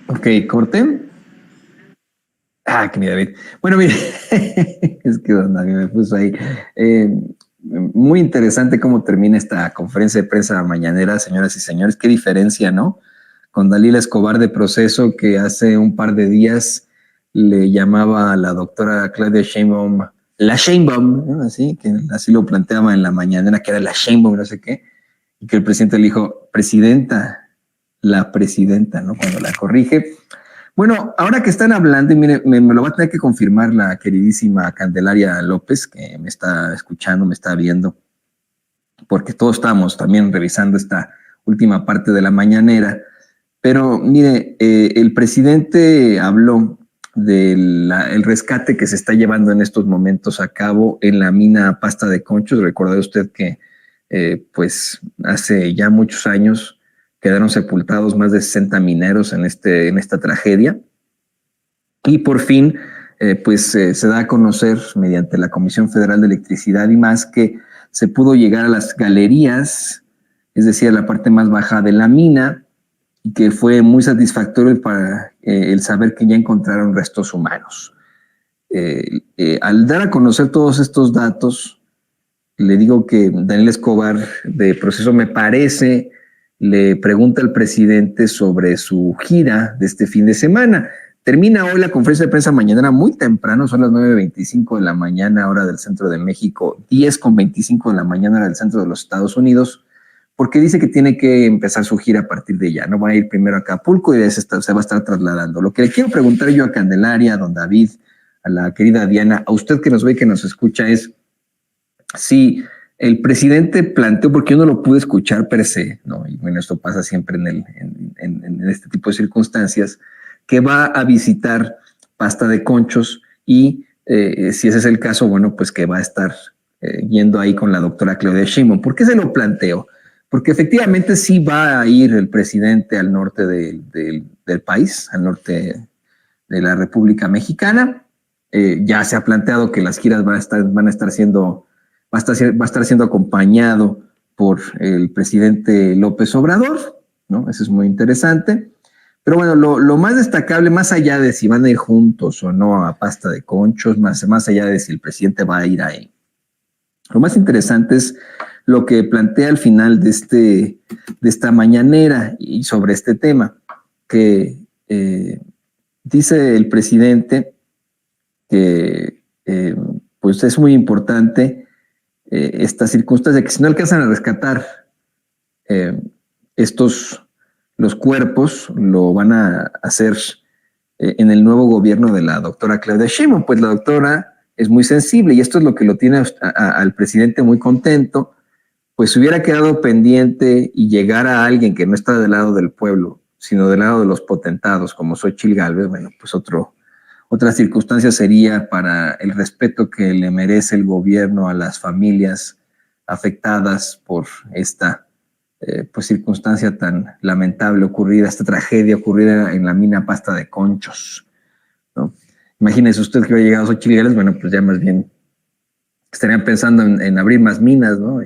Ok, corte. Que mi David. Bueno, mire, es que a mí me puso ahí. Eh, Muy interesante cómo termina esta conferencia de prensa mañanera, señoras y señores. Qué diferencia, ¿no? Con Dalila Escobar de Proceso, que hace un par de días le llamaba a la doctora Claudia Sheinbaum la Sheinbaum, ¿no? Así, que así lo planteaba en la mañanera, que era la Sheinbaum, no sé qué, y que el presidente le dijo, presidenta, la presidenta, ¿no? Cuando la corrige. Bueno, ahora que están hablando, y mire, me lo va a tener que confirmar la queridísima Candelaria López, que me está escuchando, me está viendo, porque todos estamos también revisando esta última parte de la mañanera. Pero mire, el presidente habló del rescate que se está llevando en estos momentos a cabo en la mina Pasta de Conchos. Recuerda usted que pues hace ya muchos años quedaron sepultados más de 60 mineros en esta tragedia. Y por fin, se da a conocer mediante la Comisión Federal de Electricidad y más que se pudo llegar a las galerías, es decir, a la parte más baja de la mina, y que fue muy satisfactorio para el saber que ya encontraron restos humanos. Al dar a conocer todos estos datos, le digo que Daniel Escobar de Proceso me parece, le pregunta al presidente sobre su gira de este fin de semana. Termina hoy la conferencia de prensa mañana muy temprano, son las 9:25 de la mañana, hora del centro de México, 10:25 de la mañana, hora del centro de los Estados Unidos, porque dice que tiene que empezar su gira a partir de ya. No va a ir primero a Acapulco y se va a estar trasladando. Lo que le quiero preguntar yo a Candelaria, a don David, a la querida Diana, a usted que nos ve y que nos escucha es si el presidente planteó, porque yo no lo pude escuchar per se, ¿no? Y bueno, esto pasa siempre en este tipo de circunstancias, que va a visitar Pasta de Conchos y si ese es el caso, bueno, pues que va a estar yendo ahí con la doctora Claudia Sheinbaum. ¿Por qué se lo planteo? Porque efectivamente sí va a ir el presidente al norte del país, al norte de la República Mexicana. Ya se ha planteado que las giras van a estar siendo, va a estar siendo acompañado por el presidente López Obrador, ¿no? Eso es muy interesante. Pero bueno, lo más destacable, más allá de si van a ir juntos o no a Pasta de Conchos, más allá de si el presidente va a ir ahí, lo más interesante es lo que plantea al final de esta mañanera y sobre este tema, que dice el presidente que pues es muy importante esta circunstancia, que si no alcanzan a rescatar eh, los cuerpos, lo van a hacer en el nuevo gobierno de la doctora Claudia Sheinbaum. Pues la doctora es muy sensible y esto es lo que lo tiene al presidente muy contento. Pues si hubiera quedado pendiente y llegara a alguien que no está del lado del pueblo, sino del lado de los potentados, como Xochitl Gálvez, bueno, pues otra circunstancia sería para el respeto que le merece el gobierno a las familias afectadas por esta pues circunstancia tan lamentable ocurrida, esta tragedia ocurrida en la mina Pasta de Conchos, ¿no? Imagínese usted que hubiera llegado a Xochitl Gálvez, bueno, pues ya más bien estarían pensando en abrir más minas, ¿no?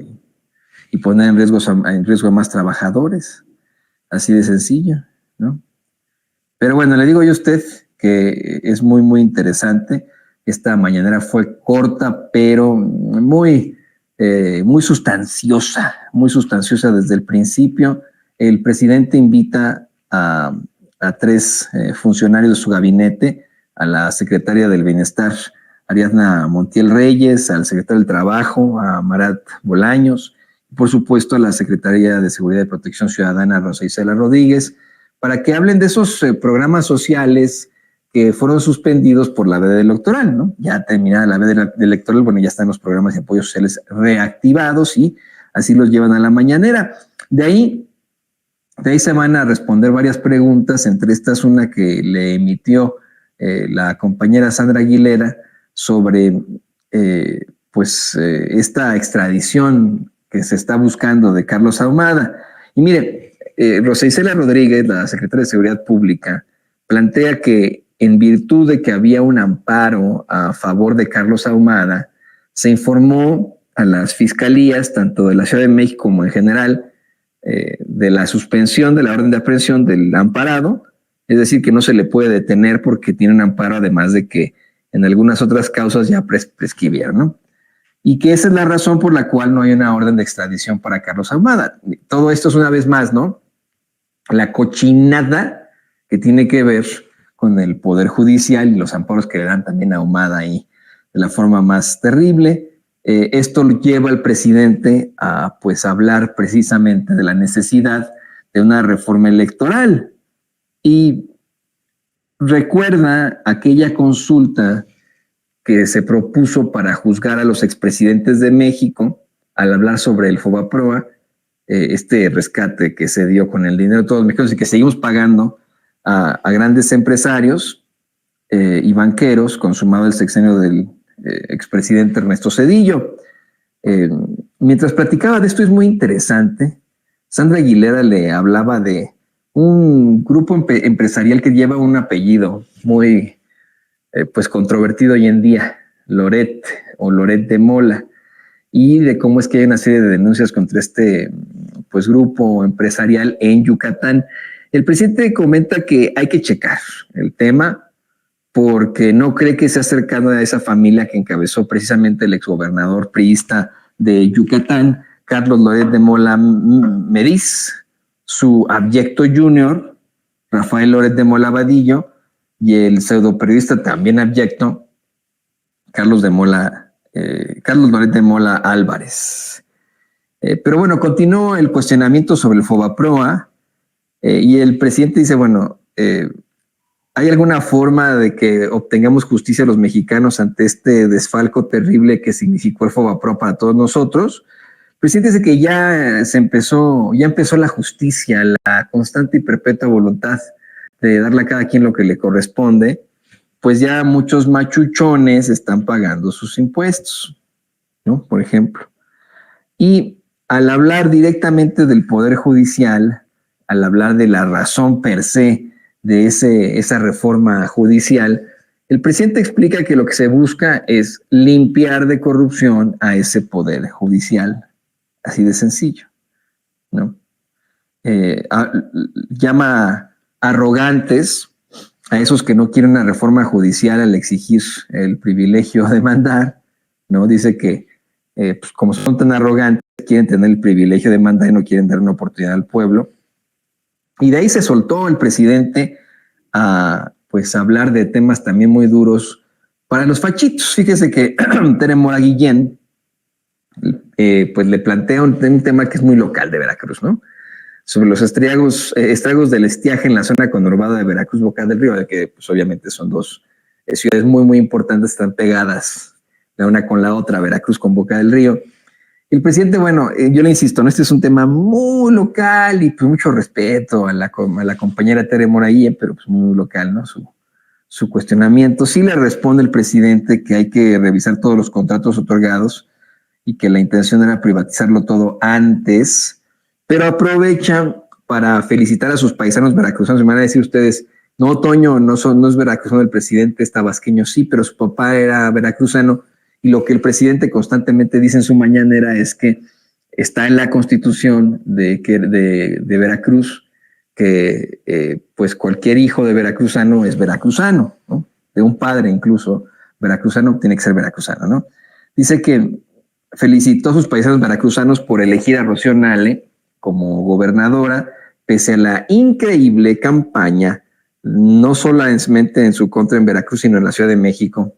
Y poner en riesgo a más trabajadores, así de sencillo, ¿no? Pero bueno, le digo yo a usted que es muy, muy interesante. Esta mañanera fue corta, pero muy sustanciosa desde el principio. El presidente invita a tres funcionarios de su gabinete, a la secretaria del Bienestar, Ariadna Montiel Reyes, al secretario del Trabajo, a Marat Bolaños, y por supuesto a la Secretaría de Seguridad y Protección Ciudadana, Rosa Isela Rodríguez, para que hablen de esos programas sociales que fueron suspendidos por la veda electoral, ¿no? Ya terminada la veda electoral, bueno, ya están los programas de apoyo sociales reactivados y así los llevan a la mañanera. De ahí se van a responder varias preguntas, entre estas una que le emitió la compañera Sandra Aguilera sobre esta extradición que se está buscando de Carlos Ahumada. Y mire, Rosa Isela Rodríguez, la secretaria de Seguridad Pública, plantea que en virtud de que había un amparo a favor de Carlos Ahumada, se informó a las fiscalías, tanto de la Ciudad de México como en general, de la suspensión de la orden de aprehensión del amparado, es decir, que no se le puede detener porque tiene un amparo, además de que en algunas otras causas ya prescribieron, ¿no? Y que esa es la razón por la cual no hay una orden de extradición para Carlos Ahumada. Todo esto es una vez más, ¿no? La cochinada que tiene que ver con el Poder Judicial y los amparos que le dan también a Ahumada ahí de la forma más terrible. Esto lo lleva al presidente a pues hablar precisamente de la necesidad de una reforma electoral. Y recuerda aquella consulta que se propuso para juzgar a los expresidentes de México al hablar sobre el FOBAPROA, este rescate que se dio con el dinero de todos los mexicanos y que seguimos pagando a grandes empresarios y banqueros, consumado el sexenio del expresidente Ernesto Zedillo. Mientras platicaba de esto, es muy interesante. Sandra Aguilera le hablaba de un grupo empresarial que lleva un apellido muy pues controvertido hoy en día, Loret o Loret de Mola, y de cómo es que hay una serie de denuncias contra este pues grupo empresarial en Yucatán. El presidente comenta que hay que checar el tema porque no cree que sea cercano a esa familia que encabezó precisamente el exgobernador priista de Yucatán, Carlos Loret de Mola Mediz, su abyecto junior, Rafael Loret de Mola Vadillo, y el pseudoperiodista también abyecto, Carlos Loret de Mola Álvarez. Pero bueno, continuó el cuestionamiento sobre el FOBAPROA y el presidente dice, bueno, ¿hay alguna forma de que obtengamos justicia los mexicanos ante este desfalco terrible que significó el FOBAPROA para todos nosotros? El presidente dice que ya empezó la justicia, la constante y perpetua voluntad de darle a cada quien lo que le corresponde, pues ya muchos machuchones están pagando sus impuestos, ¿no? Por ejemplo. Y al hablar directamente del Poder Judicial, al hablar de la razón per se de esa reforma judicial, el presidente explica que lo que se busca es limpiar de corrupción a ese Poder Judicial, así de sencillo, ¿no? Llama arrogantes a esos que no quieren una reforma judicial al exigir el privilegio de mandar, ¿no? Dice que pues como son tan arrogantes, quieren tener el privilegio de mandar y no quieren dar una oportunidad al pueblo. Y de ahí se soltó el presidente a pues hablar de temas también muy duros para los fachitos. Fíjese que Tere Mora Guillén pues le plantea un tema que es muy local de Veracruz, ¿no? Sobre los estragos del estiaje en la zona conurbada de Veracruz, Boca del Río, de que pues, obviamente son dos ciudades muy, muy importantes, están pegadas la una con la otra, Veracruz con Boca del Río. El presidente, bueno, yo le insisto, ¿no? Este es un tema muy local y pues mucho respeto a la compañera Tere Moraguía, pero pues muy local, ¿no? Su cuestionamiento. Sí le responde el presidente que hay que revisar todos los contratos otorgados y que la intención era privatizarlo todo antes, pero aprovechan para felicitar a sus paisanos veracruzanos. Me van a decir ustedes, no, Toño, no es veracruzano el presidente, es tabasqueño, sí, pero su papá era veracruzano. Y lo que el presidente constantemente dice en su mañanera es que está en la Constitución de Veracruz que pues cualquier hijo de veracruzano es veracruzano, ¿no? De un padre incluso veracruzano tiene que ser veracruzano, ¿no? Dice que felicitó a sus paisanos veracruzanos por elegir a Rocío Nale como gobernadora, pese a la increíble campaña, no solamente en su contra en Veracruz, sino en la Ciudad de México,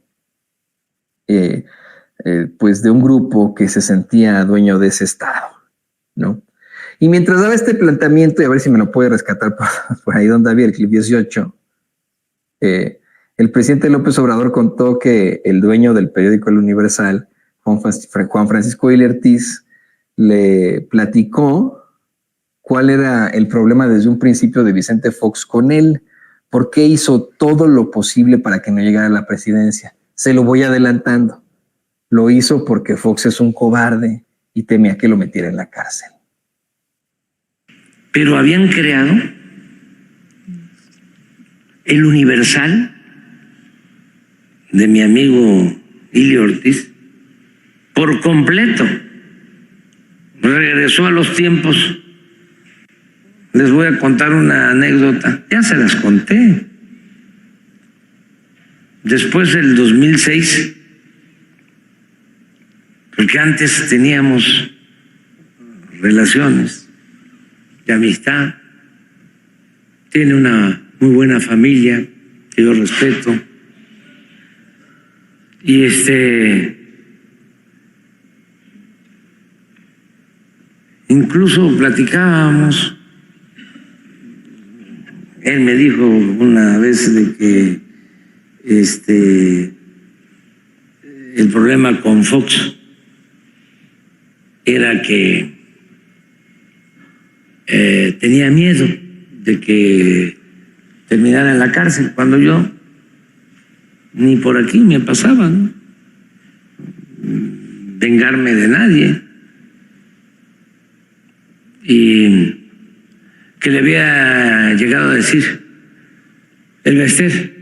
pues de un grupo que se sentía dueño de ese estado, ¿no? Y mientras daba este planteamiento, y a ver si me lo puede rescatar por ahí donde había el clip 18, el presidente López Obrador contó que el dueño del periódico El Universal, Juan Francisco Ili Ortiz, le platicó cuál era el problema desde un principio de Vicente Fox con él, por qué hizo todo lo posible para que no llegara a la presidencia. Se lo voy adelantando. Lo hizo porque Fox es un cobarde y temía que lo metiera en la cárcel. Pero habían creado El Universal de mi amigo Ili Ortiz por completo. Regresó a los tiempos les voy a contar una anécdota. Ya se las conté. Después del 2006, porque antes teníamos relaciones de amistad, tiene una muy buena familia que yo respeto, y incluso platicábamos. Él me dijo una vez de que el problema con Fox era que tenía miedo de que terminara en la cárcel, cuando yo ni por aquí me pasaba, ¿no? Vengarme de nadie. Y que le había llegado a decir el Bester,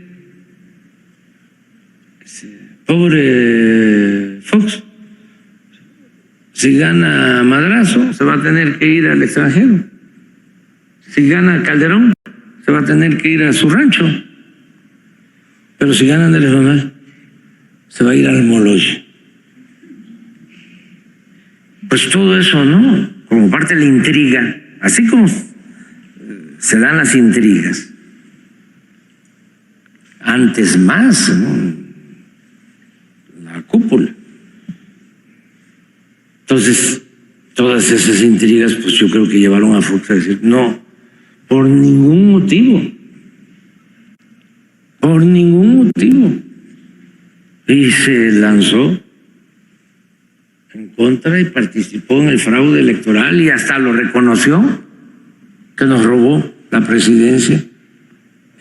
pobre Fox, si gana madrazo se va a tener que ir al extranjero, si gana Calderón se va a tener que ir a su rancho, pero si gana Andrés Manuel se va a ir al Moloye. Pues todo eso, ¿no? Como parte de la intriga, así como se dan las intrigas, antes más, ¿no? La cúpula. Entonces, todas esas intrigas, pues yo creo que llevaron a Fox a decir, no, por ningún motivo, por ningún motivo. Y se lanzó en contra y participó en el fraude electoral y hasta lo reconoció, que nos robó la presidencia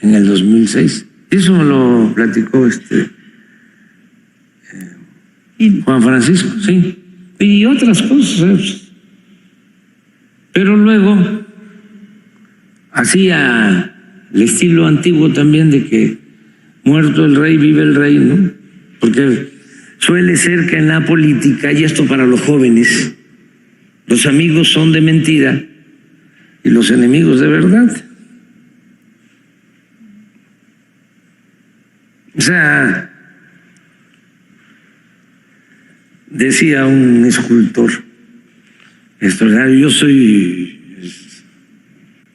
en el 2006. Eso me lo platicó Juan Francisco, sí, y otras cosas. Pero luego hacía el estilo antiguo también de que muerto el rey vive el rey, ¿no? Porque suele ser que en la política, y esto para los jóvenes, los amigos son de mentira y los enemigos de verdad. O sea, decía un escultor extraordinario, yo soy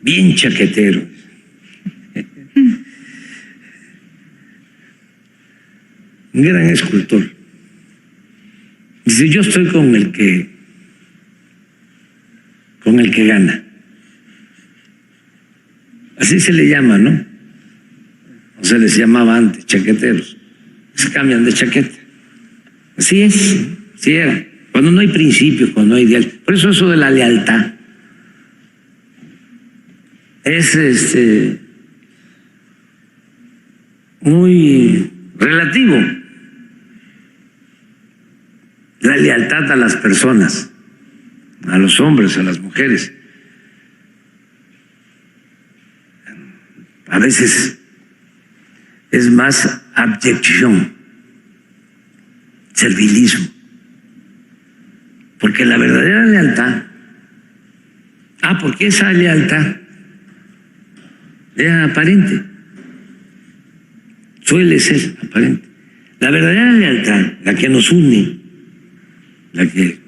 bien chaquetero. Un gran escultor. Dice, yo estoy con el que gana. Así se le llama, ¿no? O se les llamaba antes, chaqueteros. Se cambian de chaqueta. Así es, así era. Cuando no hay principios, cuando no hay ideal. Por eso de la lealtad es muy relativo. La lealtad a las personas, a los hombres, a las mujeres. A veces es más abyección, servilismo. Porque la verdadera lealtad, porque esa lealtad es aparente, suele ser aparente. La verdadera lealtad, la que nos une, la que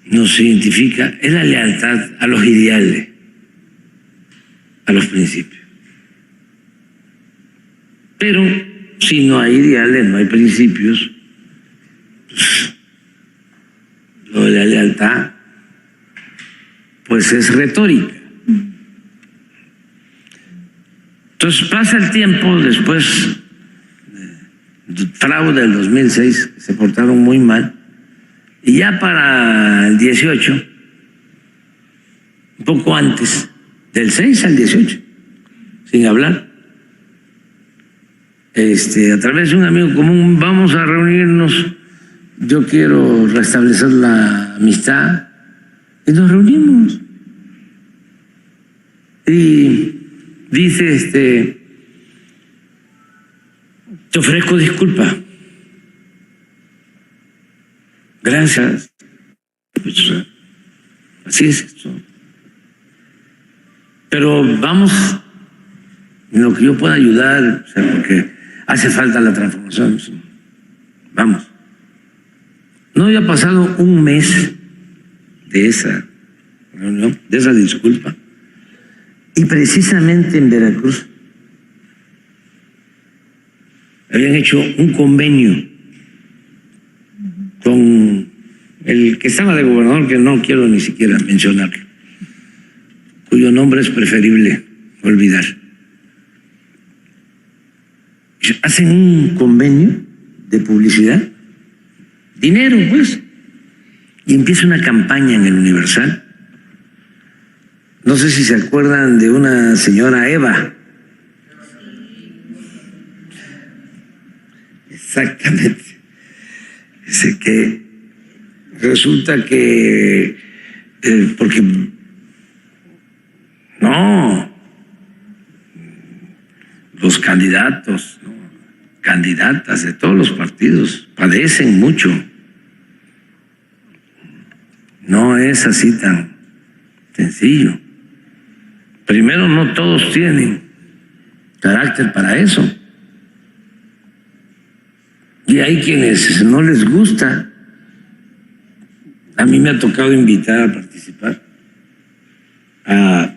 nos identifica, es la lealtad a los ideales, a los principios. Pero si no hay ideales, no hay principios, pues, lo de la lealtad pues es retórica. Entonces pasa el tiempo, después del fraude del 2006, se portaron muy mal, y ya para el 18, un poco antes, del 6 al 18, sin hablar, a través de un amigo común, vamos a reunirnos, yo quiero restablecer la amistad, y nos reunimos. Y dice, te ofrezco disculpa. Gracias. Pues, así es esto. Pero vamos en lo que yo pueda ayudar, o sea, porque hace falta la transformación. Vamos. No había pasado un mes de esa reunión, de esa disculpa. Y precisamente en Veracruz habían hecho un convenio con el que estaba de gobernador, que no quiero ni siquiera mencionarlo, cuyo nombre es preferible olvidar. Hacen un convenio de publicidad, dinero pues, y empieza una campaña en el Universal. No sé si se acuerdan de una señora Eva. Exactamente. Dice que resulta que porque no, los candidatos, ¿no?, candidatas de todos los partidos padecen mucho. No es así tan sencillo. Primero, no todos tienen carácter para eso. Y hay quienes no les gusta. A mí me ha tocado invitar a participar a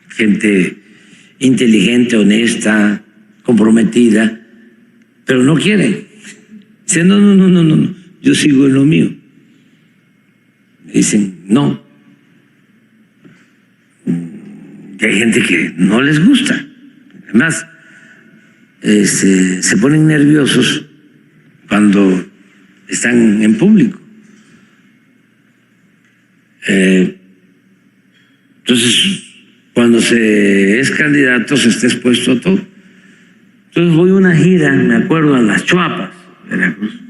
gente inteligente, honesta, comprometida, pero no quieren. Dicen, no, yo sigo en lo mío. Dicen, no. Y hay gente que no les gusta. Además, se ponen nerviosos cuando están en público. Entonces, cuando se es candidato, se está expuesto a todo. Entonces voy a una gira, me acuerdo, a Las Chuapas, Veracruz,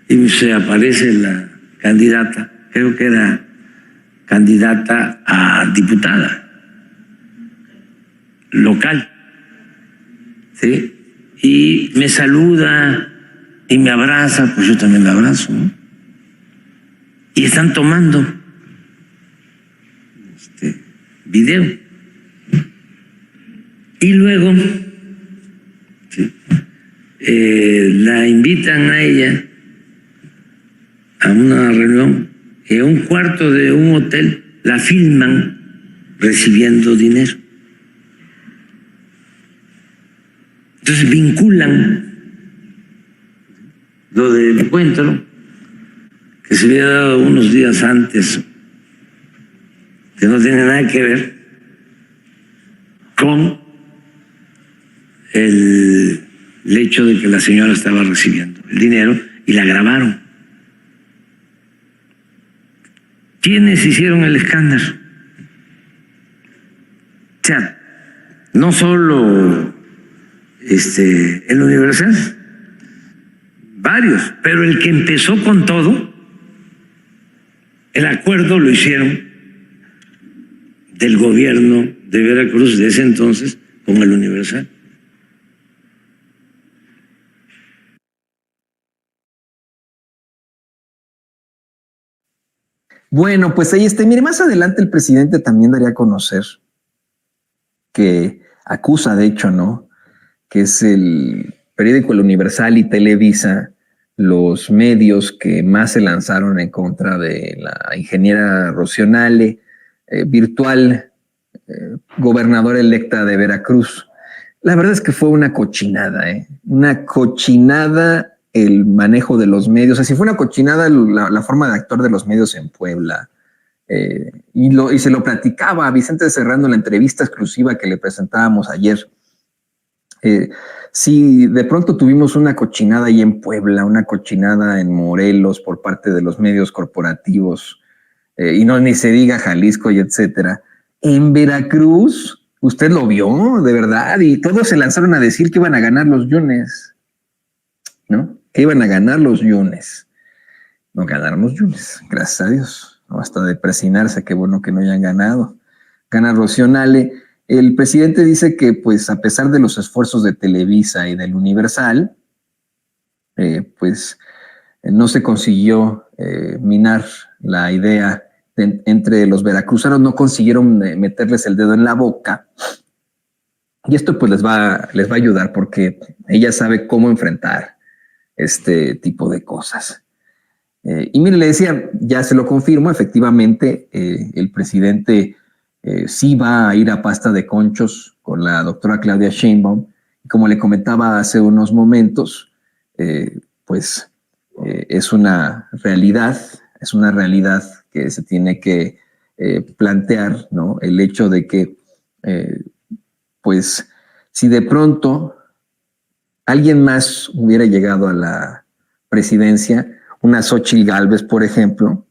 y se aparece la candidata, creo que era candidata a diputada local, ¿sí? Y me saluda y me abraza, pues yo también la abrazo, ¿no? Y están tomando video. Y luego ¿sí?, la invitan a ella a una reunión en un cuarto de un hotel, la filman recibiendo dinero. Entonces vinculan lo del encuentro que se había dado unos días antes, que no tiene nada que ver con el hecho de que la señora estaba recibiendo el dinero, y la grabaron. ¿Quiénes hicieron el escándalo? O sea, no solo el Universal, varios, pero el que empezó con todo, el acuerdo lo hicieron del gobierno de Veracruz de ese entonces con el Universal. Bueno, pues ahí está. Mire, más adelante el presidente también daría a conocer que acusa, de hecho, ¿no?, que es el periódico El Universal y Televisa los medios que más se lanzaron en contra de la ingeniera Rocío Nale, virtual gobernadora electa de Veracruz. La verdad es que fue una cochinada, una cochinada el manejo de los medios. Así fue una cochinada la forma de actuar de los medios en Puebla. Y se lo platicaba a Vicente Serrano en la entrevista exclusiva que le presentábamos ayer. Sí, de pronto tuvimos una cochinada ahí en Puebla, una cochinada en Morelos por parte de los medios corporativos, y no ni se diga Jalisco y etcétera. En Veracruz, usted lo vio, de verdad, y todos se lanzaron a decir que iban a ganar los Yunes, ¿no? Que iban a ganar los Yunes. No ganaron los Yunes, gracias a Dios. No basta de presinarse, qué bueno que no hayan ganado. Gana Rocío Nale. El presidente dice que, pues, a pesar de los esfuerzos de Televisa y del Universal, pues no se consiguió minar la idea entre los veracruzanos no consiguieron meterles el dedo en la boca. Y esto pues les va a ayudar porque ella sabe cómo enfrentar este tipo de cosas. Y mire, le decía, ya se lo confirmo, efectivamente, el presidente sí va a ir a pasta de conchos con la doctora Claudia Sheinbaum. Como le comentaba hace unos momentos, es una realidad que se tiene que plantear, ¿no? El hecho de que, pues, si de pronto alguien más hubiera llegado a la presidencia, una Xóchitl Gálvez, por ejemplo,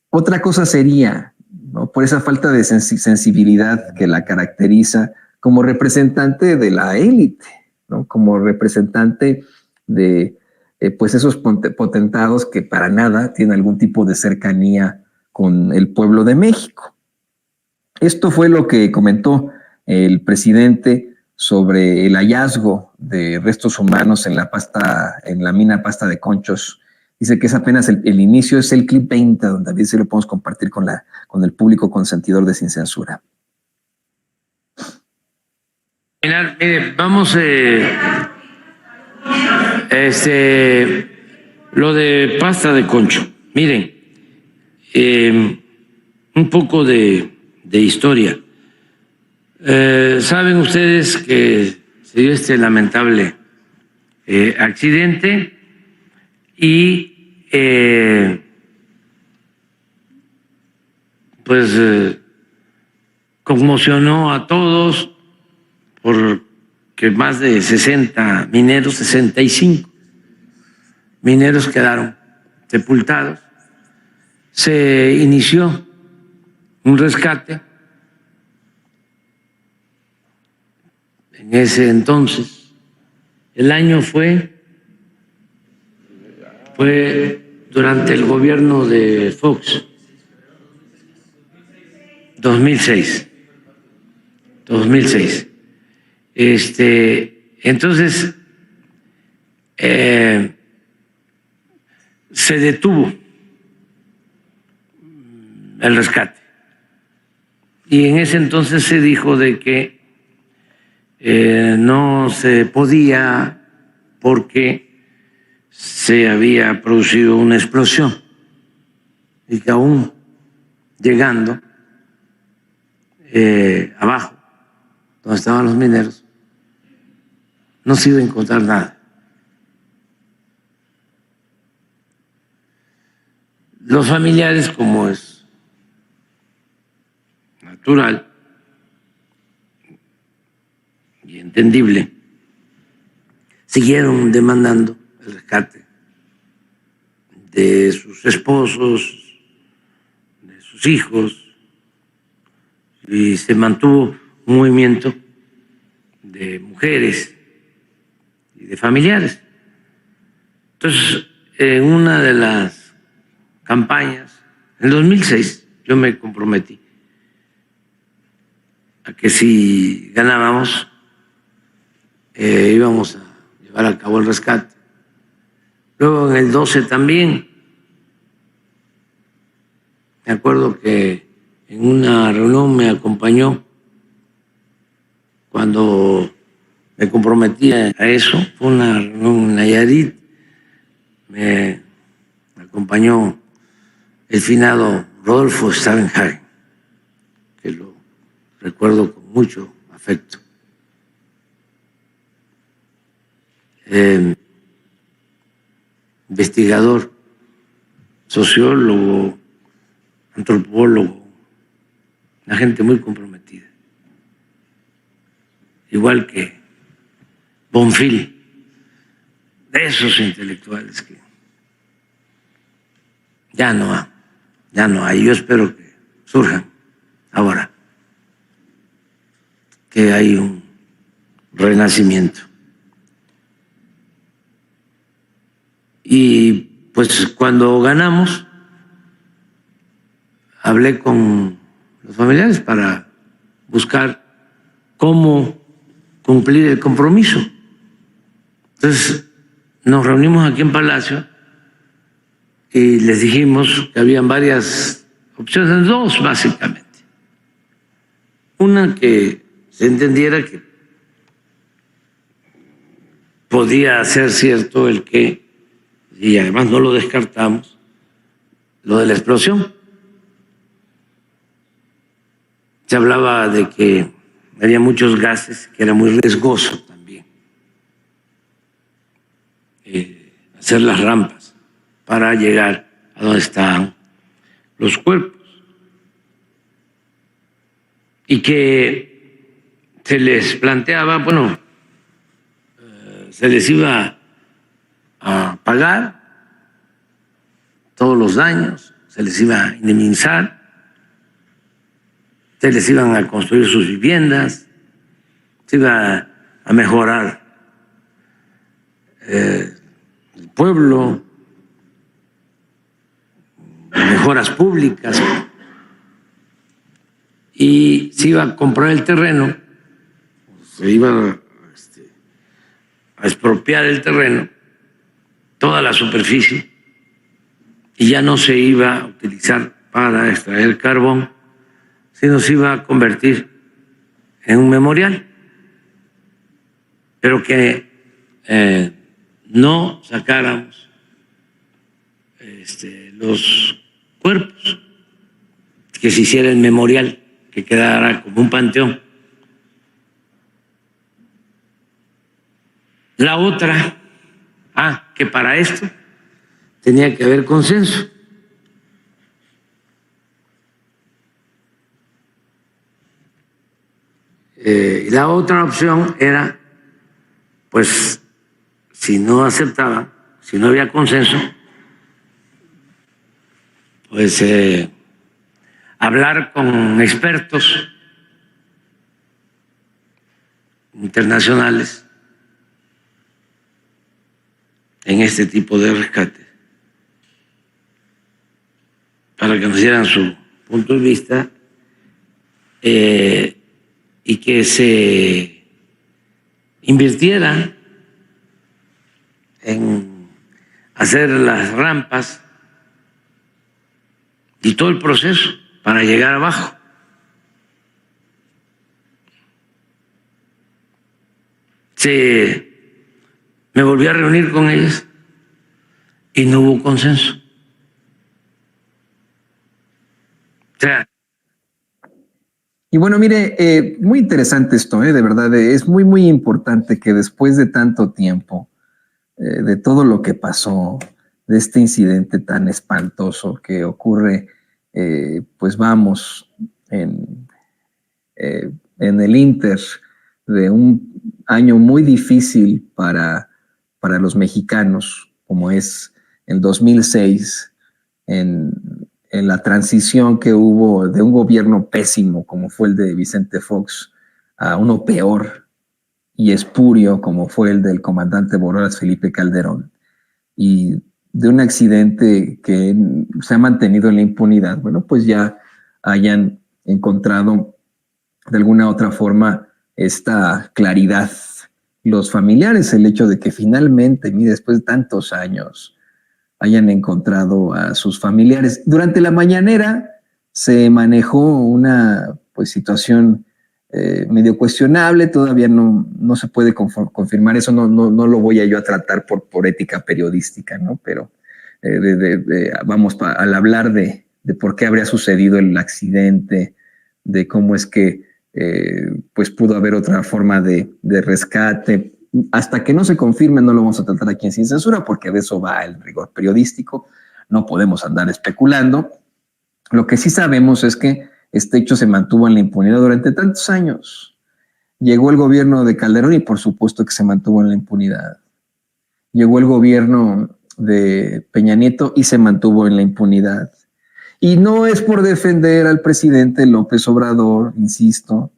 otra cosa sería, ¿no? Por esa falta de sensibilidad que la caracteriza como representante de la élite, ¿no? Como representante de pues esos potentados que para nada tienen algún tipo de cercanía con el pueblo de México. Esto fue lo que comentó el presidente sobre el hallazgo de restos humanos en la mina Pasta de Conchos. Dice que es apenas el inicio, es el clip 20, donde a veces sí lo podemos compartir con el público consentidor de Sin Censura. Mire, vamos, lo de Pasta de Concho. Miren, un poco de historia. Saben ustedes que se dio este lamentable accidente y conmocionó a todos porque más de 60 mineros, 65 mineros quedaron sepultados. Se inició un rescate. En ese entonces, el año fue durante el gobierno de Fox, 2006. Entonces, se detuvo el rescate. Y en ese entonces se dijo de que no se podía porque se había producido una explosión y que aún llegando abajo, donde estaban los mineros, no se iba a encontrar nada. Los familiares, como es natural y entendible, siguieron demandando el rescate de sus esposos, de sus hijos, y se mantuvo un movimiento de mujeres y de familiares. Entonces, en una de las campañas, en el 2006, yo me comprometí a que si ganábamos, íbamos a llevar a cabo el rescate. Luego en el 12 también, me acuerdo que en una reunión me acompañó cuando me comprometí a eso, fue una reunión en Nayarit, me acompañó el finado Rodolfo Stavenhagen, que lo recuerdo con mucho afecto. Investigador, sociólogo, antropólogo, una gente muy comprometida. Igual que Bonfil, de esos intelectuales que ya no hay. Yo espero que surjan ahora, que hay un renacimiento. Y pues cuando ganamos, hablé con los familiares para buscar cómo cumplir el compromiso. Entonces nos reunimos aquí en Palacio y les dijimos que habían varias opciones, dos básicamente. Una, que se entendiera que podía ser cierto el que, y además no lo descartamos, lo de la explosión. Se hablaba de que había muchos gases, que era muy riesgoso también hacer las rampas para llegar a donde están los cuerpos, y que se les planteaba, bueno, se les iba a pagar todos los daños, se les iba a indemnizar, se les iban a construir sus viviendas, se iba a mejorar el pueblo, mejoras públicas, y se iba a comprar el terreno, se iba a expropiar el terreno, toda la superficie, y ya no se iba a utilizar para extraer carbón, sino se iba a convertir en un memorial, pero que no sacáramos los cuerpos, que se hiciera el memorial, que quedara como un panteón. La otra, que para esto tenía que haber consenso. Y la otra opción era, pues, si no aceptaban, si no había consenso, pues hablar con expertos internacionales en este tipo de rescate para que nos dieran su punto de vista y que se invirtiera en hacer las rampas y todo el proceso para llegar abajo. Me volví a reunir con ellos y no hubo consenso. O sea, y bueno, mire, muy interesante esto, de verdad, es muy, muy importante que después de tanto tiempo, de todo lo que pasó, de este incidente tan espantoso que ocurre, pues vamos, en el Inter de un año muy difícil para los mexicanos, como es el 2006, en la transición que hubo de un gobierno pésimo, como fue el de Vicente Fox, a uno peor y espurio, como fue el del comandante Borolas Felipe Calderón, y de un accidente que se ha mantenido en la impunidad, bueno, pues ya hayan encontrado de alguna otra forma esta claridad los familiares, el hecho de que finalmente, mire, después de tantos años, hayan encontrado a sus familiares. Durante la mañanera se manejó una pues situación medio cuestionable, todavía no se puede confirmar eso, no lo voy a yo a tratar por ética periodística, ¿no? Pero vamos, al hablar de por qué habría sucedido el accidente, de cómo es que pues pudo haber otra forma de rescate. Hasta que no se confirme, no lo vamos a tratar aquí en Sin Censura, porque de eso va el rigor periodístico. No podemos andar especulando. Lo que sí sabemos es que este hecho se mantuvo en la impunidad durante tantos años. Llegó el gobierno de Calderón y por supuesto que se mantuvo en la impunidad. Llegó el gobierno de Peña Nieto y se mantuvo en la impunidad. Y no es por defender al presidente López Obrador, insisto,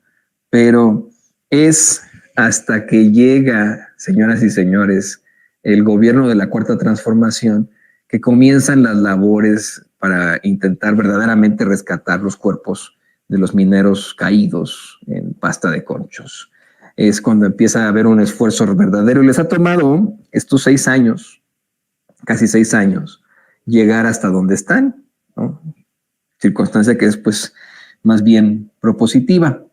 pero es hasta que llega, señoras y señores, el gobierno de la Cuarta Transformación, que comienzan las labores para intentar verdaderamente rescatar los cuerpos de los mineros caídos en Pasta de Conchos. Es cuando empieza a haber un esfuerzo verdadero y les ha tomado estos 6 años, casi 6 años, llegar hasta donde están, ¿no? circunstancia que es pues más bien propositiva.